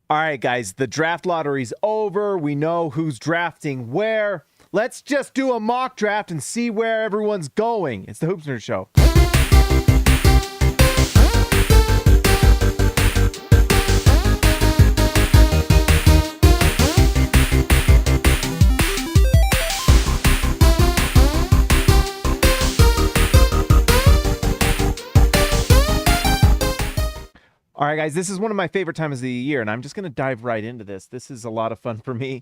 All right, guys, the draft lottery's over. We know who's drafting where. Let's just do a mock draft and see where everyone's going. It's the Hoops Nerd Show. All right, guys, this is one of my favorite times of the year, and I'm just going to dive right into this. This is a lot of fun for me.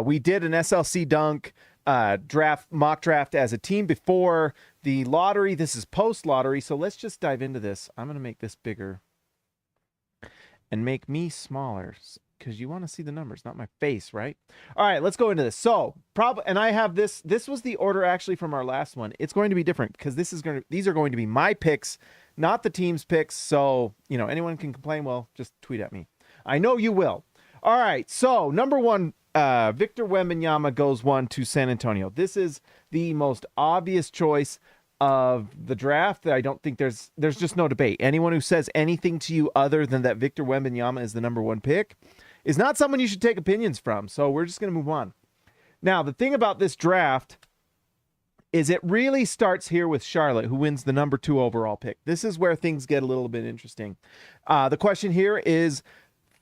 We did an SLC Dunk mock draft as a team before the lottery. This is post-lottery, so let's just dive into this. I'm going to make this bigger and make me smaller because you want to see the numbers, not my face, right? All right, let's go into this. So, and I have this. This was the order actually from our last one. It's going to be different because these are going to be my picks, not the team's picks. So, anyone can complain. Well, just tweet at me. I know you will. All right. So, number one, Victor Wembanyama goes 1 to San Antonio. This is the most obvious choice of the draft. I don't think there's just no debate. Anyone who says anything to you other than that Victor Wembanyama is the number one pick is not someone you should take opinions from. So, we're just going to move on. Now, the thing about this draft is it really starts here with Charlotte, who wins the number 2 overall pick. This is where things get a little bit interesting. The question here is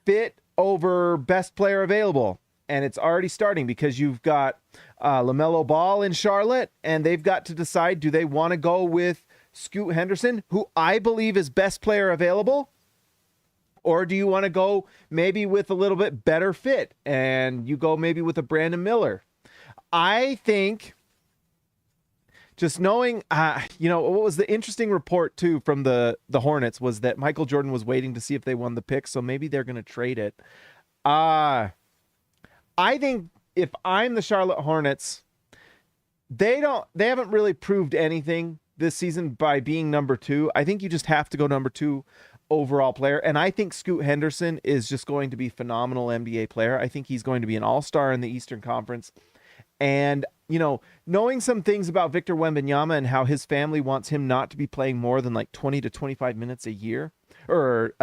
fit over best player available. And it's already starting because you've got LaMelo Ball in Charlotte, and they've got to decide, do they want to go with Scoot Henderson, who I believe is best player available? Or do you want to go maybe with a little bit better fit, and you go maybe with a Brandon Miller? I think... just knowing, what was the interesting report, too, from the Hornets was that Michael Jordan was waiting to see if they won the pick, so maybe they're going to trade it. I think if I'm the Charlotte Hornets, they haven't really proved anything this season by being number 2. I think you just have to go number 2 overall player, and I think Scoot Henderson is just going to be a phenomenal NBA player. I think he's going to be an all-star in the Eastern Conference. And, knowing some things about Victor Wembanyama and how his family wants him not to be playing more than like 20 to 25 minutes a year or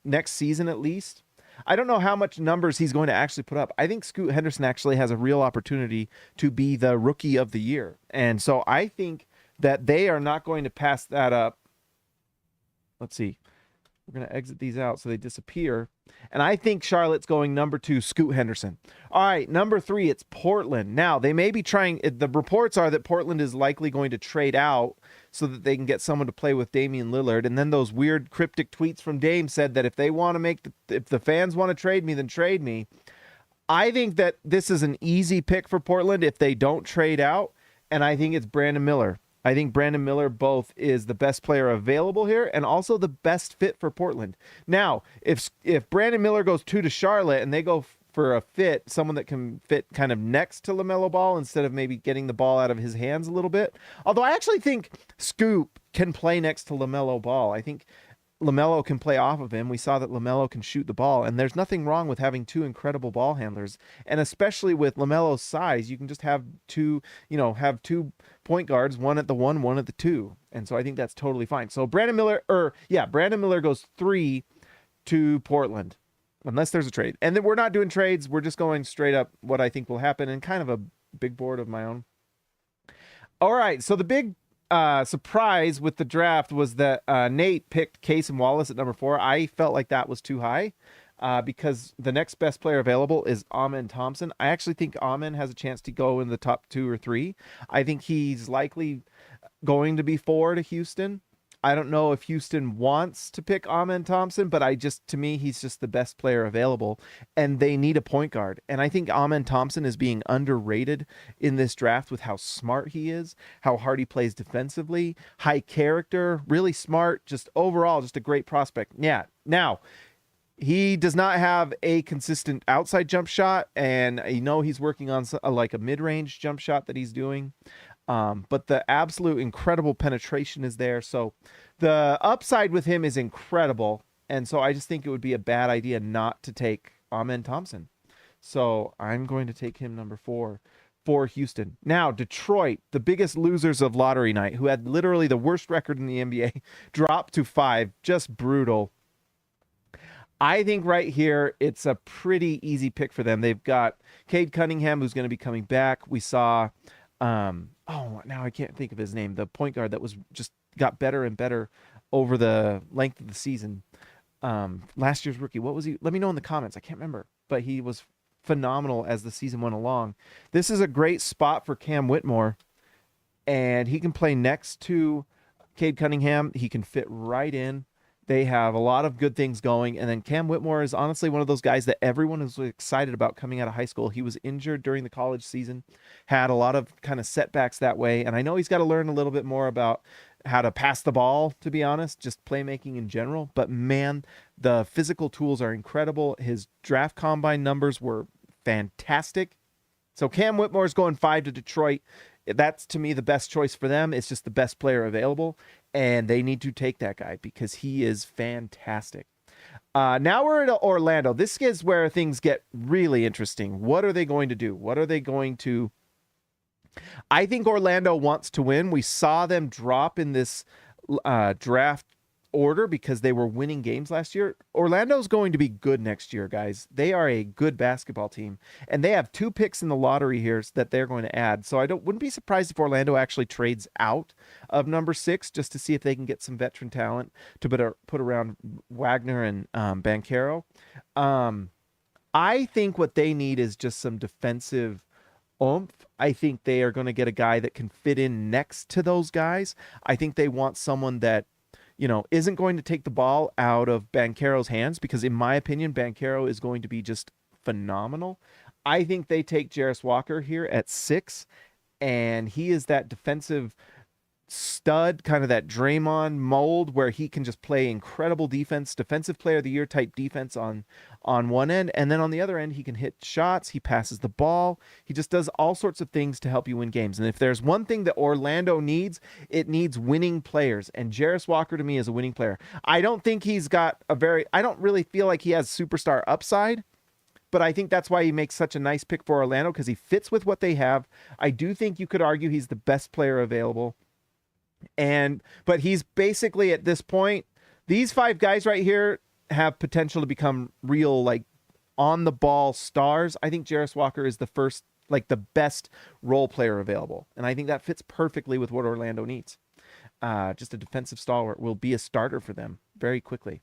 next season at least, I don't know how much numbers he's going to actually put up. I think Scoot Henderson actually has a real opportunity to be the rookie of the year. And so I think that they are not going to pass that up. Let's see. We're going to exit these out so they disappear. And I think Charlotte's going number 2, Scoot Henderson. All right, number 3, it's Portland. Now, they may be trying, the reports are that Portland is likely going to trade out so that they can get someone to play with Damian Lillard. And then those weird cryptic tweets from Dame said that if they want to if the fans want to trade me, then trade me. I think that this is an easy pick for Portland if they don't trade out. And I think it's Brandon Miller. I think Brandon Miller both is the best player available here and also the best fit for Portland. Now, if Brandon Miller goes 2 to Charlotte and they go for a fit, someone that can fit kind of next to LaMelo Ball instead of maybe getting the ball out of his hands a little bit. Although I actually think Scoot can play next to LaMelo Ball. I think LaMelo can play off of him. We saw that LaMelo can shoot the ball, and there's nothing wrong with having 2 incredible ball handlers. And especially with LaMelo's size, you can just have 2 point guards, one at the 1, one at the 2. And so I think that's totally fine. So Brandon Miller goes 3 to Portland, unless there's a trade. And then we're not doing trades. We're just going straight up what I think will happen and kind of a big board of my own. All right, so the big surprise with the draft was that Nate picked Case and Wallace at number 4. I felt like that was too high because the next best player available is Amen Thompson. I actually think Amen has a chance to go in the top 2 or 3. I think he's likely going to be 4 to Houston. I don't know if Houston wants to pick Amen Thompson, but to me, he's just the best player available, and they need a point guard. And I think Amen Thompson is being underrated in this draft with how smart he is, how hard he plays defensively, high character, really smart, just overall, just a great prospect. Yeah. Now, he does not have a consistent outside jump shot, and he's working on like a mid-range jump shot that he's doing. But the absolute incredible penetration is there. So the upside with him is incredible. And so I just think it would be a bad idea not to take Amen Thompson. So I'm going to take him number 4 for Houston. Now, Detroit, the biggest losers of lottery night, who had literally the worst record in the NBA, dropped to 5. Just brutal. I think right here, it's a pretty easy pick for them. They've got Cade Cunningham, who's going to be coming back. We saw, now I can't think of his name, the point guard that was just got better and better over the length of the season. Last year's rookie. What was he? Let me know in the comments. I can't remember, but he was phenomenal as the season went along. This is a great spot for Cam Whitmore, and he can play next to Cade Cunningham. He can fit right in. They have a lot of good things going. And then Cam Whitmore is honestly one of those guys that everyone is excited about coming out of high school. He was injured during the college season, had a lot of kind of setbacks that way. And I know he's got to learn a little bit more about how to pass the ball, to be honest, just playmaking in general. But man, the physical tools are incredible. His draft combine numbers were fantastic. So Cam Whitmore is going 5 to Detroit. That's, to me, the best choice for them. It's just the best player available, and they need to take that guy because he is fantastic. Now we're at Orlando. This is where things get really interesting. What are they going to do? What are they going to... I think Orlando wants to win. We saw them drop in this draft order because they were winning games last year. Orlando's going to be good next year, guys. They are a good basketball team, and they have 2 picks in the lottery here that they're going to add. So wouldn't be surprised if Orlando actually trades out of number 6 just to see if they can get some veteran talent to put around Wagner and Banchero. I think what they need is just some defensive oomph. I think they are going to get a guy that can fit in next to those guys. I think they want someone that isn't going to take the ball out of Banchero's hands because, in my opinion, Banchero is going to be just phenomenal. I think they take Jarris Walker here at 6, and he is that defensive stud, kind of that Draymond mold where he can just play incredible defense, defensive player of the year type defense on one end, and then on the other end he can hit shots, he passes the ball, he just does all sorts of things to help you win games. And if there's one thing that Orlando needs, it needs winning players, and Jarris Walker to me is a winning player. I don't think he's got I don't really feel like he has superstar upside, but I think that's why he makes such a nice pick for Orlando because he fits with what they have. I do think you could argue he's the best player available. But he's basically at this point, these 5 guys right here have potential to become real, like, on the ball stars. I think Jarris Walker is the first, like, the best role player available. And I think that fits perfectly with what Orlando needs. Just a defensive stalwart will be a starter for them very quickly.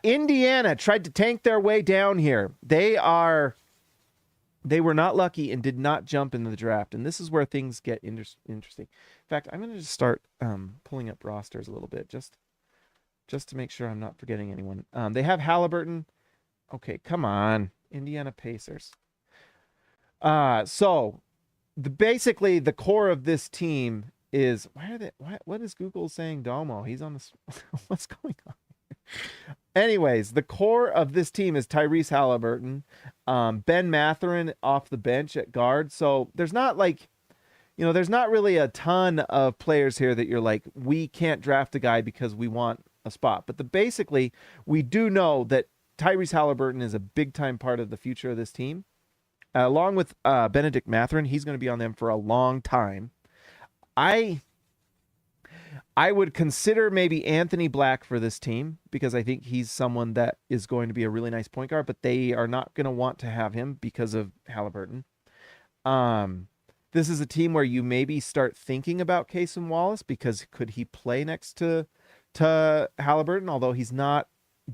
Indiana tried to tank their way down here. They were not lucky and did not jump into the draft. And this is where things get interesting. In fact, I'm going to just start pulling up rosters a little bit just to make sure I'm not forgetting anyone. They have Halliburton. Okay, come on. Indiana Pacers. So basically the core of this team is... What is Google saying Domo? He's on the... What's going on? Anyways, the core of this team is Tyrese Halliburton, Ben Mathurin off the bench at guard. So there's not there's not really a ton of players here that you're like, we can't draft a guy because we want a spot. But basically, we do know that Tyrese Halliburton is a big time part of the future of this team. Along with Benedict Mathurin, he's going to be on them for a long time. I would consider maybe Anthony Black for this team because I think he's someone that is going to be a really nice point guard, but they are not going to want to have him because of Halliburton. This is a team where you maybe start thinking about Cason Wallace because could he play next to Halliburton, although he's not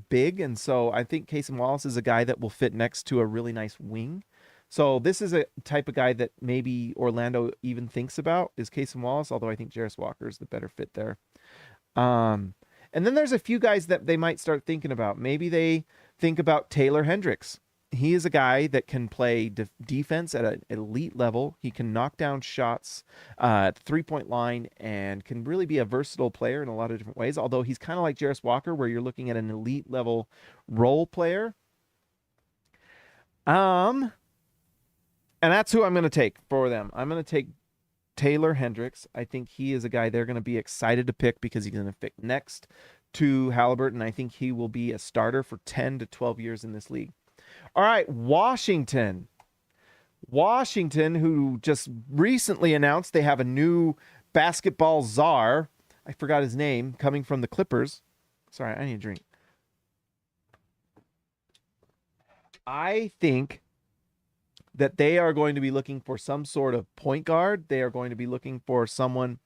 big. And so I think Cason Wallace is a guy that will fit next to a really nice wing. So this is a type of guy that maybe Orlando even thinks about is Cason Wallace, although I think Jarris Walker is the better fit there. And then there's a few guys that they might start thinking about. Maybe they think about Taylor Hendricks. He is a guy that can play defense at an elite level. He can knock down shots at the three-point line and can really be a versatile player in a lot of different ways, although he's kind of like Jarris Walker where you're looking at an elite level role player. And that's who I'm going to take for them. I'm going to take Taylor Hendricks. I think he is a guy they're going to be excited to pick because he's going to fit next to Halliburton. I think he will be a starter for 10 to 12 years in this league. All right, Washington, who just recently announced they have a new basketball czar. I forgot his name, coming from the Clippers. Sorry, I need a drink. I think that they are going to be looking for some sort of point guard. They are going to be looking for someone.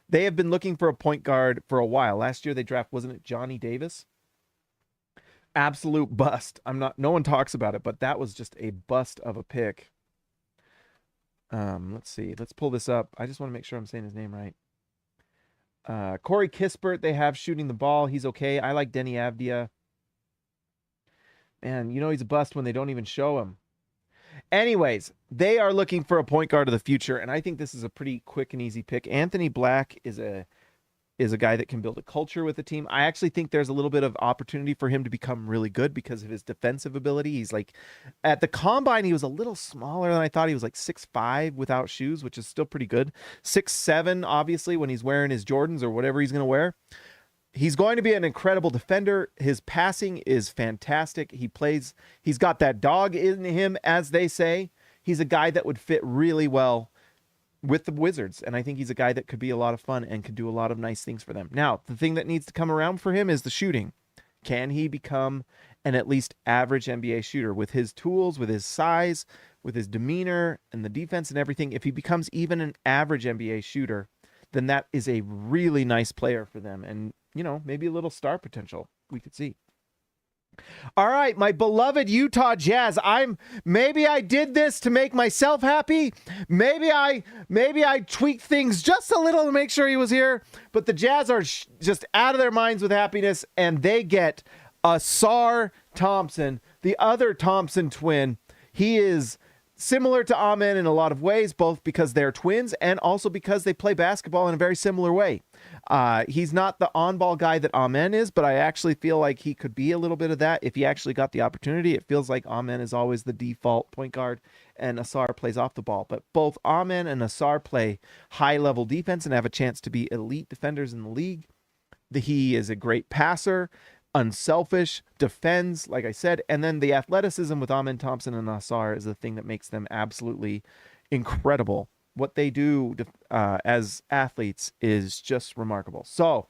They have been looking for a point guard for a while. Last year they draft, wasn't it Johnny Davis? Absolute bust. No one talks about it, but that was just a bust of a pick. Let's see. Let's pull this up. I just want to make sure I'm saying his name right. Corey Kispert, they have shooting the ball. He's okay. I like Denny Avdia. Man, he's a bust when they don't even show him. Anyways, they are looking for a point guard of the future, and I think this is a pretty quick and easy pick. Anthony Black is a guy that can build a culture with the team. I actually think there's a little bit of opportunity for him to become really good because of his defensive ability. He's like, at the combine, he was a little smaller than I thought. He was like 6'5" without shoes, which is still pretty good. 6'7", obviously, when he's wearing his Jordans or whatever he's going to wear. He's going to be an incredible defender. His passing is fantastic. He's got that dog in him, as they say. He's a guy that would fit really well with the Wizards, and I think he's a guy that could be a lot of fun and could do a lot of nice things for them. Now, the thing that needs to come around for him is the shooting. Can he become an at least average NBA shooter with his tools, with his size, with his demeanor, and the defense and everything? If he becomes even an average NBA shooter, then that is a really nice player for them, and maybe a little star potential we could see. All right, my beloved Utah Jazz. Maybe I did this to make myself happy. Maybe I tweaked things just a little to make sure he was here. But the Jazz are just out of their minds with happiness, and they get Ausar Thompson, the other Thompson twin. He is similar to Amen in a lot of ways, both because they're twins and also because they play basketball in a very similar way. He's not the on-ball guy that Amen is, but I actually feel like he could be a little bit of that if he actually got the opportunity. It feels like Amen is always the default point guard and Ausar plays off the ball. But both Amen and Ausar play high-level defense and have a chance to be elite defenders in the league. He is a great passer, unselfish, defends, like I said, and then the athleticism with Amen Thompson and Ausar is the thing that makes them absolutely incredible. What they do as athletes is just remarkable. So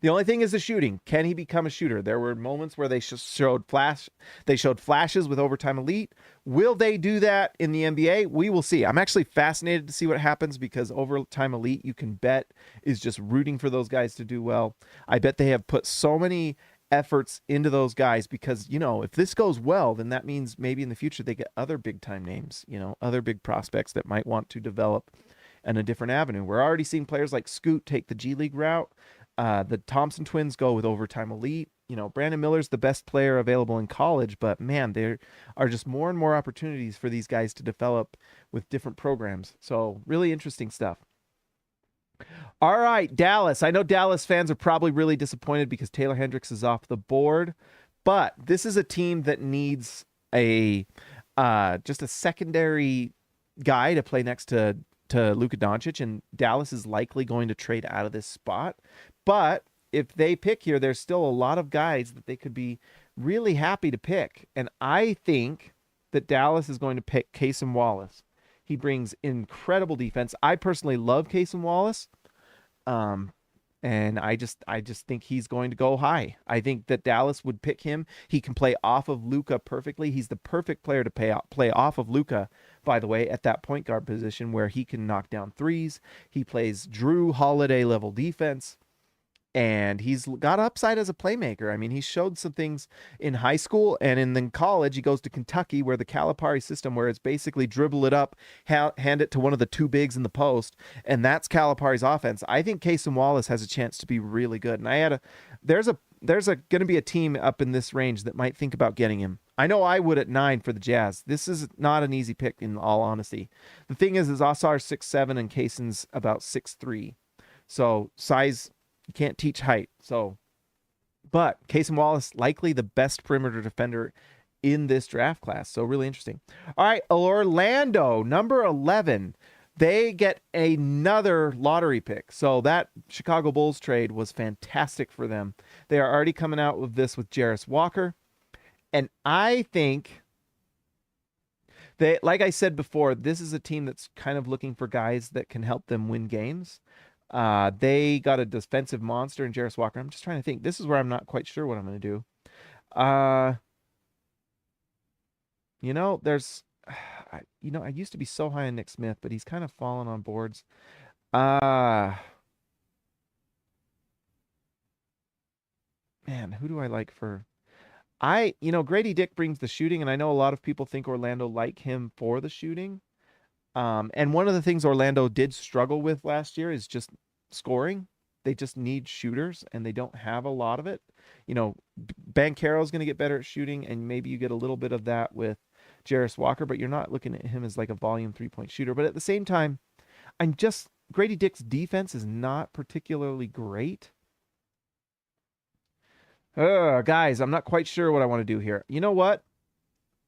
the only thing is the shooting. Can he become a shooter? There were moments where they showed flashes with Overtime Elite. Will they do that in the NBA? We will see. I'm actually fascinated to see what happens because Overtime Elite, you can bet, is just rooting for those guys to do well. I bet they have put so many efforts into those guys because, if this goes well, then that means maybe in the future they get other big time names, other big prospects that might want to develop in a different avenue. We're already seeing players like Scoot take the G League route. The Thompson twins go with Overtime Elite. Brandon Miller's the best player available in college, but man, there are just more and more opportunities for these guys to develop with different programs. So really interesting stuff. All right, Dallas. I know Dallas fans are probably really disappointed because Taylor Hendricks is off the board, but this is a team that needs just a secondary guy to play next to Luka Doncic, and Dallas is likely going to trade out of this spot. But if they pick here, there's still a lot of guys that they could be really happy to pick, and I think that Dallas is going to pick Cason Wallace. He brings incredible defense. I personally love Cason Wallace. And I just think he's going to go high. I think that Dallas would pick him. He can play off of Luka perfectly. He's the perfect player to play off of Luka, by the way, at that point guard position where he can knock down threes. He plays Drew Holiday level defense. And he's got upside as a playmaker. I mean, he showed some things in high school and in college. He goes to Kentucky where the Calipari system, where it's basically dribble it up, hand it to one of the two bigs in the post, and that's Calipari's offense. I think Cason Wallace has a chance to be really good. And there's going to be a team up in this range that might think about getting him. I know I would at 9 for the Jazz. This is not an easy pick in all honesty. The thing is Ausar's 6'7" and Cason's about 6'3". So size, you can't teach height. But Cason Wallace, likely the best perimeter defender in this draft class. So really interesting. All right, Orlando, number 11. They get another lottery pick. So that Chicago Bulls trade was fantastic for them. They are already coming out with this with Jarris Walker. And I think like I said before, this is a team that's kind of looking for guys that can help them win games. They got a defensive monster in Jarris Walker. I'm just trying to think. This is where I'm not quite sure what I'm going to do. there's, I used to be so high on Nick Smith, but he's kind of fallen on boards. Uh, man, who do I like for? Grady Dick brings the shooting, and I know a lot of people think Orlando like him for the shooting. And one of the things Orlando did struggle with last year is just scoring. They just need shooters, and they don't have a lot of it. Banchero's going to get better at shooting, and maybe you get a little bit of that with Jarris Walker, but you're not looking at him as like a volume 3-point shooter. But at the same time, Grady Dick's defense is not particularly great. Guys, I'm not quite sure what I want to do here. You know what?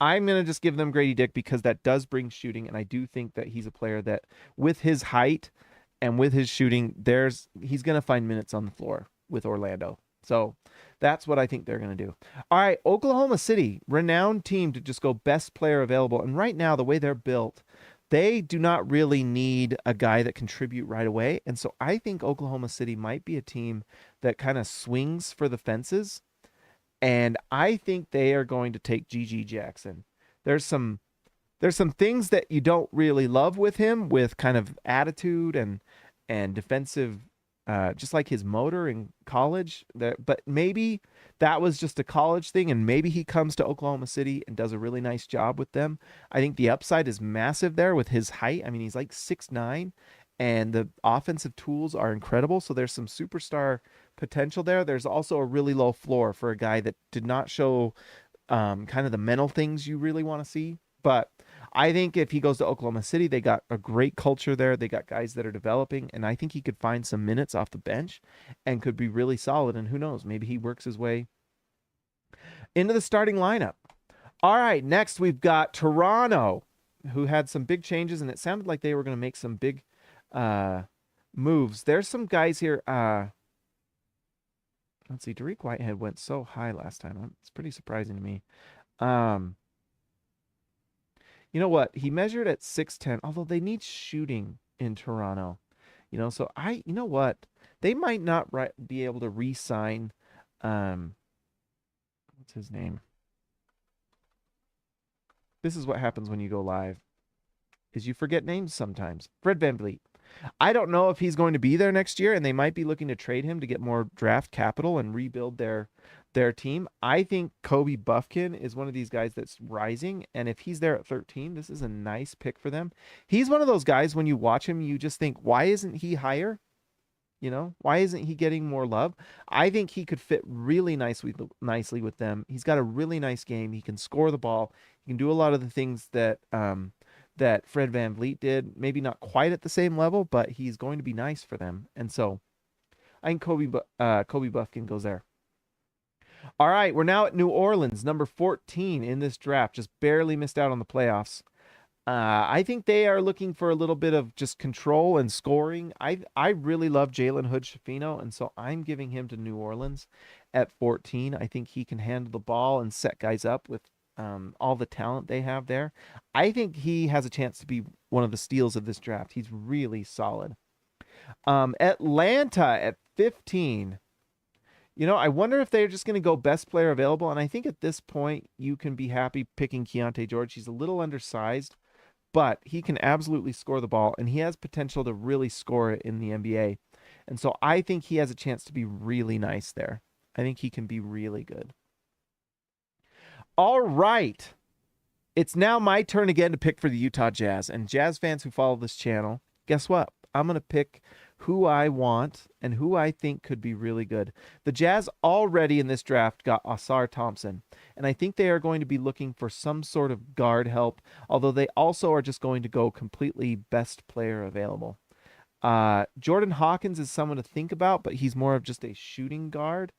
I'm going to just give them Grady Dick because that does bring shooting, and I do think that he's a player that, with his height and with his shooting, he's going to find minutes on the floor with Orlando. So that's what I think they're going to do. All right, Oklahoma City, renowned team to just go best player available. And right now, the way they're built, they do not really need a guy that contribute right away. And so I think Oklahoma City might be a team that kind of swings for the fences. And I think they are going to take G.G. Jackson. There's some things that you don't really love with him, with kind of attitude and defensive, just like his motor in college. But maybe that was just a college thing, and maybe he comes to Oklahoma City and does a really nice job with them. I think the upside is massive there with his height. I mean, he's like 6'9", and the offensive tools are incredible. So there's some superstar potential there. There's also a really low floor for a guy that did not show kind of the mental things you really want to see. But I think if he goes to Oklahoma City, they got a great culture there. They got guys that are developing, and I think he could find some minutes off the bench and could be really solid. And who knows, maybe he works his way into the starting lineup. All right, next we've got Toronto, who had some big changes, and it sounded like they were going to make some big moves. There's some guys here. Let's see. Dariq Whitehead went so high last time. It's pretty surprising to me. You know what? He measured at 6'10", although they need shooting in Toronto. So you know what? They might not be able to re-sign, what's his name? This is what happens when you go live, is you forget names sometimes. Fred VanVleet. I don't know if he's going to be there next year, and they might be looking to trade him to get more draft capital and rebuild their team. I think Kobe Buffkin is one of these guys that's rising, and if he's there at 13, this is a nice pick for them. He's one of those guys, when you watch him, you just think, why isn't he higher? Why isn't he getting more love? I think he could fit really nicely with them. He's got a really nice game. He can score the ball. He can do a lot of the things that Fred VanVleet did. Maybe not quite at the same level, but he's going to be nice for them. And so I think Kobe Buffkin goes there. All right, we're now at New Orleans, number 14 in this draft. Just barely missed out on the playoffs. I think they are looking for a little bit of just control and scoring. I really love Jalen Hood-Schifino, and so I'm giving him to New Orleans at 14. I think he can handle the ball and set guys up with all the talent they have there. I think he has a chance to be one of the steals of this draft. He's really solid. Atlanta at 15. I wonder if they're just going to go best player available. And I think at this point, you can be happy picking Keontae George. He's a little undersized, but he can absolutely score the ball, and he has potential to really score it in the NBA. And so I think he has a chance to be really nice there. I think he can be really good. All right. It's now my turn again to pick for the Utah Jazz. And Jazz fans who follow this channel, guess what? I'm going to pick who I want and who I think could be really good. The Jazz already in this draft got Ausar Thompson, and I think they are going to be looking for some sort of guard help, although they also are just going to go completely best player available. Jordan Hawkins is someone to think about, but he's more of just a shooting guard,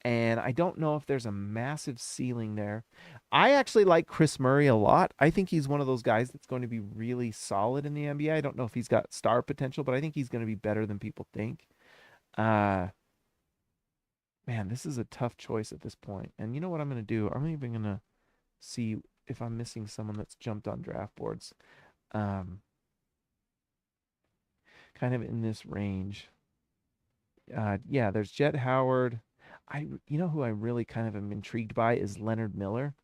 and I don't know if there's a massive ceiling there. I actually like Chris Murray a lot. I think he's one of those guys that's going to be really solid in the NBA. I don't know if he's got star potential, but I think he's going to be better than people think. Man, this is a tough choice at this point. And you know what I'm going to do? I'm even going to see if I'm missing someone that's jumped on draft boards. Kind of in this range. Yeah, there's Jet Howard. You know who I really kind of am intrigued by is Leonard Miller.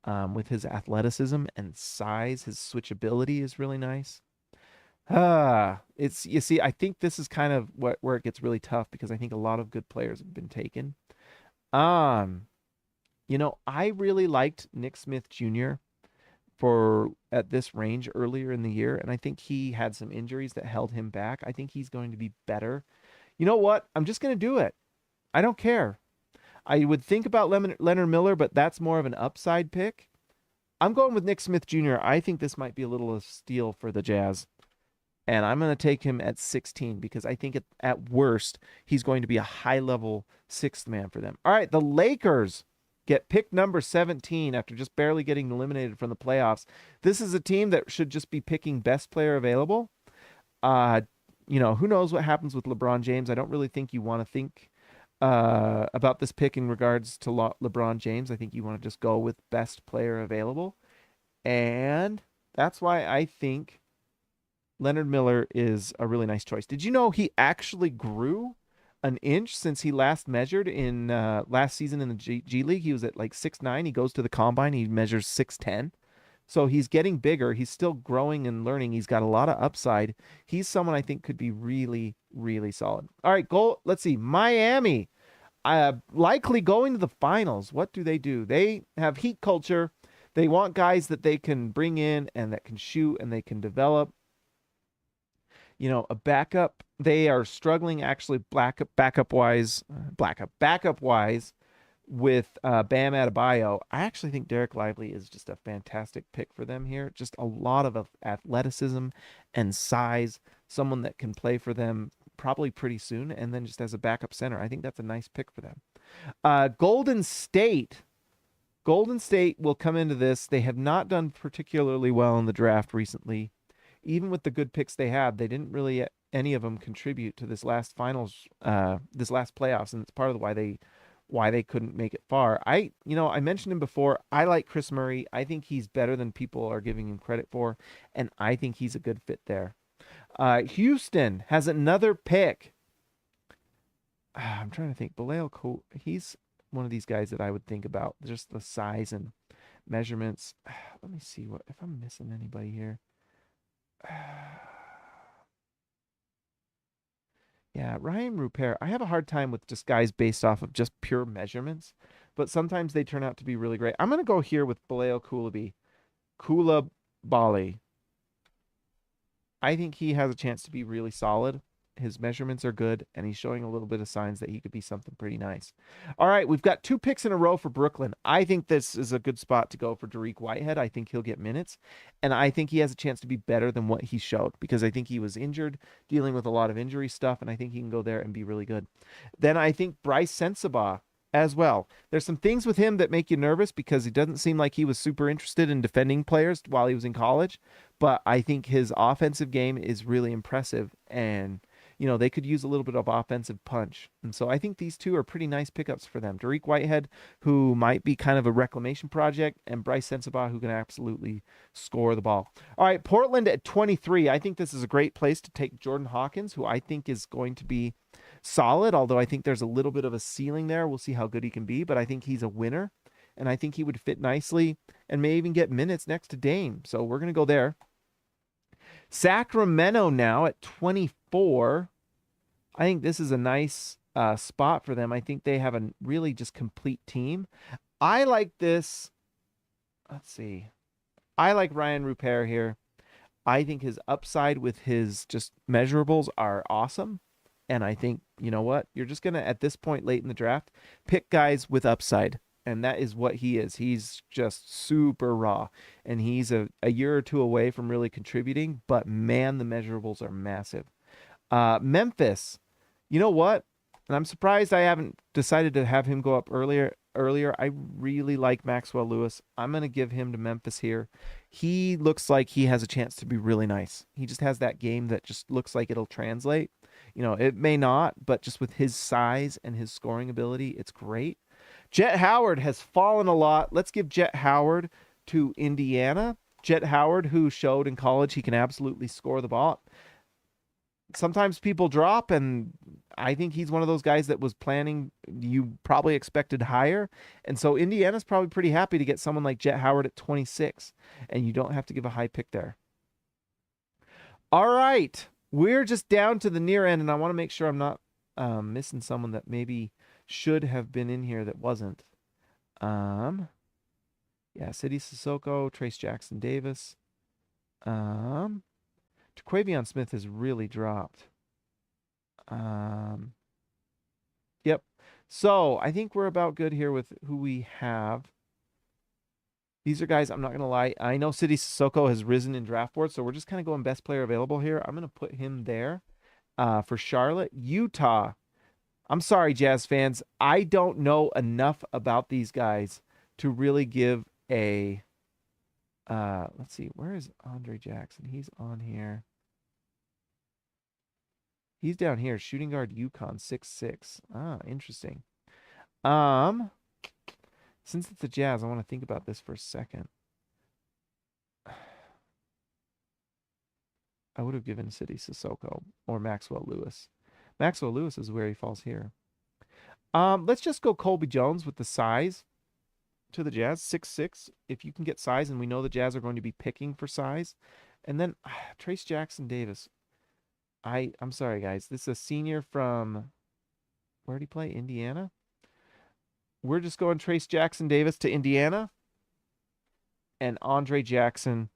with his athleticism and size. His switchability is really nice. It's you see, I think this is kind of where it gets really tough because I think a lot of good players have been taken. Um, I really liked Nick Smith Jr. for at this range earlier in the year, and I think he had some injuries that held him back. I think he's going to be better. You know what? I'm just going to do it. I don't care. I would think about Leonard Miller, but that's more of an upside pick. I'm going with Nick Smith Jr. I think this might be a little of a steal for the Jazz. And I'm going to take him at 16 because I think at worst, he's going to be a high-level sixth man for them. All right, the Lakers get pick number 17 after just barely getting eliminated from the playoffs. This is a team that should just be picking best player available. Who knows what happens with LeBron James? I don't really think you want to think about this pick in regards to LeBron James. I think you want to just go with best player available. And that's why I think Leonard Miller is a really nice choice. Did you know he actually grew an inch since he last measured in last season in the G League? He was at like 6'9". He goes to the combine. He measures 6'10". So he's getting bigger. He's still growing and learning. He's got a lot of upside. He's someone I think could be really, really solid. All right, let's see. Miami, likely going to the finals. What do? They have heat culture. They want guys that they can bring in and that can shoot and they can develop. A backup. They are struggling actually backup wise with Bam Adebayo. I actually think Derek Lively is just a fantastic pick for them here. Just a lot of athleticism and size. Someone that can play for them probably pretty soon, and then just as a backup center. I think that's a nice pick for them. Golden State. Golden State will come into this. They have not done particularly well in the draft recently. Even with the good picks they had, they didn't really any of them contribute to this last playoffs, and it's part of why they couldn't make it far. I mentioned him before. I like Chris Murray. I think he's better than people are giving him credit for, and I think he's a good fit there. Houston has another pick. I'm trying to think. Bilal Cole, he's one of these guys that I would think about. Just the size and measurements. Let me see if I'm missing anybody here. Yeah, Ryan Rupert. I have a hard time with just guys based off of just pure measurements, but sometimes they turn out to be really great. I'm going to go here with Bilal Coulibaly. I think he has a chance to be really solid. His measurements are good, and he's showing a little bit of signs that he could be something pretty nice. All right, we've got 2 picks in a row for Brooklyn. I think this is a good spot to go for Dariq Whitehead. I think he'll get minutes, and I think he has a chance to be better than what he showed because I think he was injured, dealing with a lot of injury stuff, and I think he can go there and be really good. Then I think Bryce Sensabaugh as well. There's some things with him that make you nervous because he doesn't seem like he was super interested in defending players while he was in college, but I think his offensive game is really impressive, and they could use a little bit of offensive punch. And so I think these two are pretty nice pickups for them. Dariq Whitehead, who might be kind of a reclamation project, and Bryce Sensabaugh, who can absolutely score the ball. All right, Portland at 23. I think this is a great place to take Jordan Hawkins, who I think is going to be solid, although I think there's a little bit of a ceiling there. We'll see how good he can be, but I think he's a winner, and I think he would fit nicely and may even get minutes next to Dame. So we're going to go there. Sacramento now at 24. I think this is a nice spot for them. I think they have a really just complete team. I like this. Let's see. I like Ryan Rupert here. I think his upside with his just measurables are awesome. And I think, you know what? You're just going to, at this point late in the draft, pick guys with upside. And that is what he is. He's just super raw. And he's a year or two away from really contributing. But, man, the measurables are massive. Memphis. You know what? And I'm surprised I haven't decided to have him go up earlier. I really like Maxwell Lewis. I'm going to give him to Memphis here. He looks like he has a chance to be really nice. He just has that game that just looks like it'll translate. It may not, but just with his size and his scoring ability, it's great. Jet Howard has fallen a lot. Let's give Jet Howard to Indiana. Jet Howard, who showed in college he can absolutely score the ball. sometimes people drop, and I think he's one of those guys that was planning, you probably expected higher. And so Indiana's probably pretty happy to get someone like Jet Howard at 26, and you don't have to give a high pick there. All right. We're just down to the near end, and I want to make sure I'm not missing someone that maybe should have been in here that wasn't. Yeah, City Sissoko, Trace Jackson Davis. Jaquavion Smith has really dropped. Yep. So I think we're about good here with who we have. These are guys, I'm not going to lie. I know City Sissoko has risen in draft board, so we're just kind of going best player available here. I'm going to put him there for Charlotte. Utah. I'm sorry, Jazz fans. I don't know enough about these guys to really give a... let's see. Where is Andre Jackson? He's on here. He's down here. Shooting guard UConn, 6'6". Ah, interesting. Since it's the Jazz, I want to think about this for a second. I would have given City Sissoko or Maxwell Lewis. Maxwell Lewis is where he falls here. Let's just go Colby Jones with the size to the Jazz, 6'6". If you can get size, and we know the Jazz are going to be picking for size. And then Trace Jackson Davis. I'm sorry, guys. This is a senior from, where did he play? Indiana? We're just going Trace Jackson Davis to Indiana. And Andre Jackson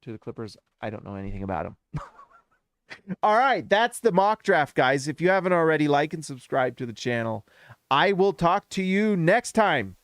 to the Clippers. I don't know anything about him. All right, that's the mock draft, guys. If you haven't already, like and subscribe to the channel. I will talk to you next time.